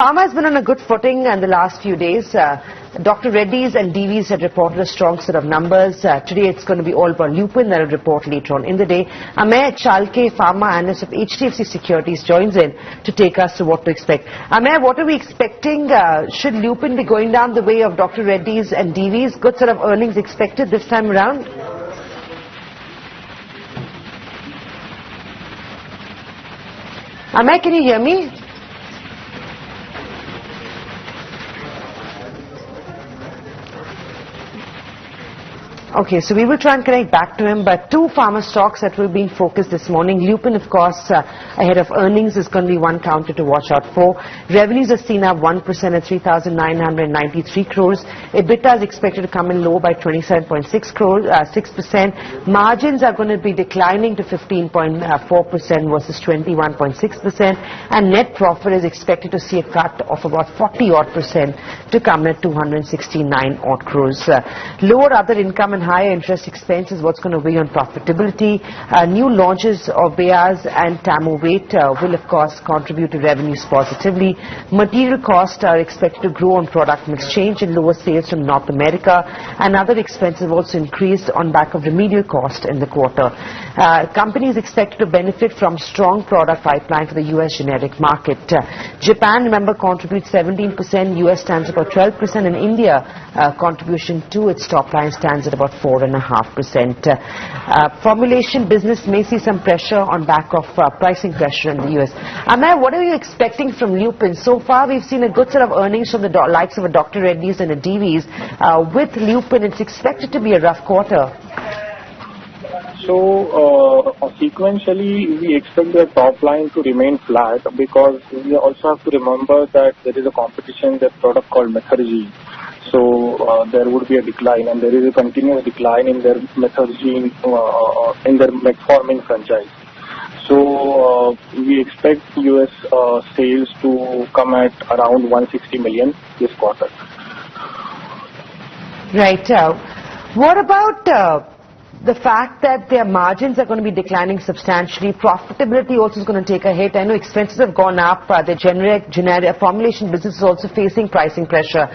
Pharma has been on a good footing in the last few days. Dr. Reddy's and Divi's had reported a strong set of numbers. Today it's going to be all about Lupin that will report later on in the day. Amey HDFC, Pharma analyst of HDFC Securities, joins in to take us to what to expect. Amey, what are we expecting? Should Lupin be going down the way of Dr. Reddy's and Divi's? Good set of earnings expected this time around? Amey, can you hear me? Okay, so we will try and connect back to him, but two pharma stocks that will be in focus this morning. Lupin, of course, ahead of earnings is going to be one counter to watch out for. Revenues are seen up 1% at 3,993 crores. EBITDA is expected to come in low by 27.6 crores, 6%. Margins are going to be declining to 15.4% versus 21.6%, and net profit is expected to see a cut of about 40% to come at 269 crores. Lower other income and higher interest expense is what's going to weigh on profitability. New launches of Beaz and Tamuvate will of course contribute to revenues positively. Material costs are expected to grow on product mix change and lower sales from North America, and other expenses also increased on back of remedial cost in the quarter. Company is expected to benefit from strong product pipeline for the US generic market. Japan, remember, contributes 17%, US stands about 12%, and India contribution to its top line stands at about 4.5%. Formulation business may see some pressure on back of pricing pressure in the US. Amey, what are you expecting from Lupin? So far, we've seen a good set of earnings from the likes of a Dr. Reddy's and a Divi's. With Lupin, it's expected to be a rough quarter. So, sequentially, we expect the top line to remain flat because we also have to remember that there is a competition, that product called Methergy. So there would be a decline, and there is a continuous decline in their Methergy, in their metformin franchise. So we expect US sales to come at around 160 million this quarter. Right. What about the fact that their margins are going to be declining substantially? Profitability also is going to take a hit. I know expenses have gone up. The generic formulation business is also facing pricing pressure.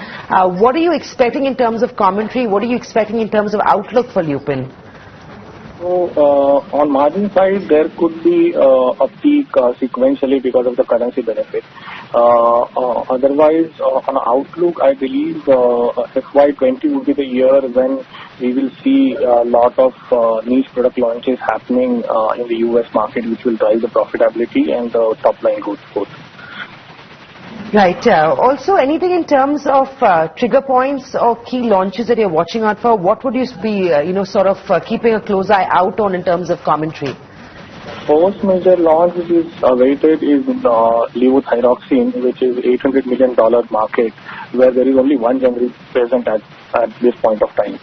What are you expecting in terms of commentary? What are you expecting in terms of outlook for Lupin? So on margin side, there could be a peak sequentially because of the currency benefit. Otherwise, on outlook, I believe FY20 would be the year when we will see a lot of niche product launches happening in the US market, which will drive the profitability and the top line growth. Right. Also, anything in terms of trigger points or key launches that you're watching out for? What would you be, sort of keeping a close eye out on in terms of commentary? First major launch which is awaited is levothyroxine, which is $800 million market, where there is only one generic present at this point of time.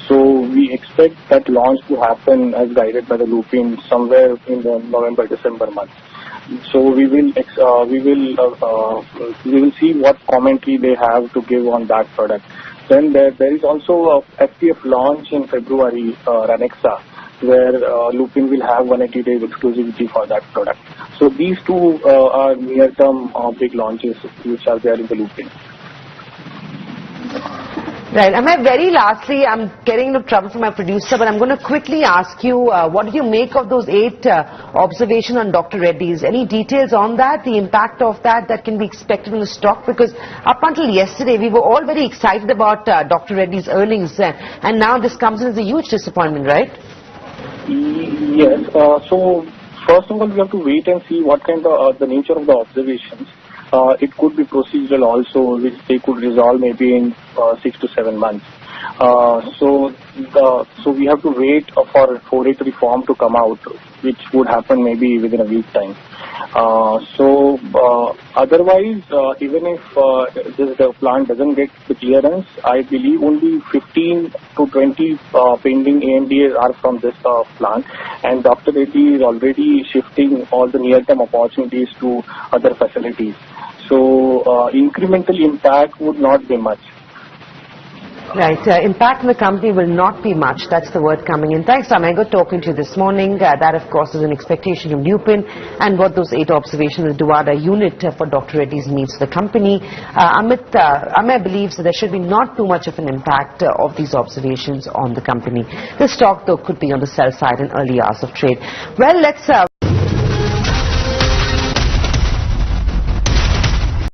So we expect that launch to happen as guided by the Lupin somewhere in the November-December month. So we will see what commentary they have to give on that product. Then there is also a FTF launch in February, Ranexa, where Lupin will have 180 days exclusivity for that product. So these two are near-term big launches which are there in the Lupin. Right. Amey, very lastly, I'm getting into trouble from my producer, but I'm going to quickly ask you, what do you make of those 8 observations on Dr. Reddy's? Any details on that, the impact of that can be expected in the stock? Because up until yesterday, we were all very excited about Dr. Reddy's earnings, and now this comes in as a huge disappointment, right? Yes. So first of all, we have to wait and see what kind of the nature of the observations. It could be procedural also, which they could resolve maybe in 6 to 7 months. So we have to wait for 483 form to come out, which would happen maybe within a week's time. Otherwise, even if the plant doesn't get the clearance, I believe only 15 to 20 pending ANDAs are from this plant, and Dr. Reddy is already shifting all the near-term opportunities to other facilities. So incremental impact would not be much. Right. Impact on the company will not be much. That's the word coming in. Thanks, Amey. Good talking to you this morning. That, of course, is an expectation from Lupin and what those 8 observations, the Dwada unit for Dr. Reddy's means to the company. Amey believes that there should be not too much of an impact of these observations on the company. The stock, though, could be on the sell side in early hours of trade. Well, let's...